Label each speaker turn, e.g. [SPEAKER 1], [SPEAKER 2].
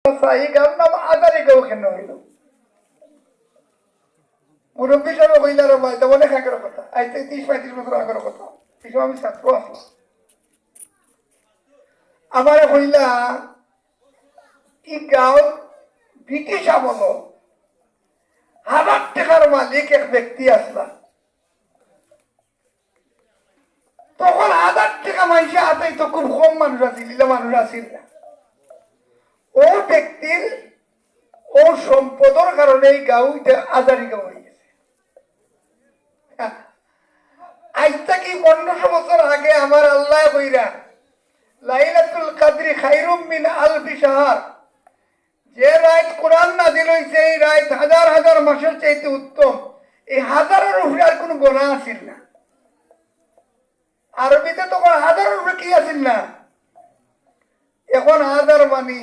[SPEAKER 1] এই গাঁর নাম আদারি গাঁও কেন হইল? মুরব্বী সাহেব হইলার ভাই তো অনেক আগের কথা, আজ থেকে 30-35 বছর আগের কথা। এই সময় আমি ছাত্র আসলাম। আমার হইলা এই গাঁও ব্রিটিশ আমল 1000 টাকার মালিক এক ব্যক্তি আসলা। তখন 1000 টাকা মানুষে হাতে তো খুব কম মানুষ আছিল, মানুষ আছিল না। ও ব্যক্তির ও সম্পদের কারণে এই গাঁও আজারি গাঁও হয়ে গেছে। আজ থেকে 1500 বছর আগে আমার আল্লাহ কইরা লাইলাতুল কাদরি খায়রুম মিন আলফি শাহর, যে রাত কোরআন নাযিল হইছে এই রাত হাজার হাজার মাসের চাইতে উত্তম। এই হাজারের উপরে আর কোনো গোনা আছিল না। আরবিতে তখন হাজারের উপরে কি আছিল না, এখন হাজার মানি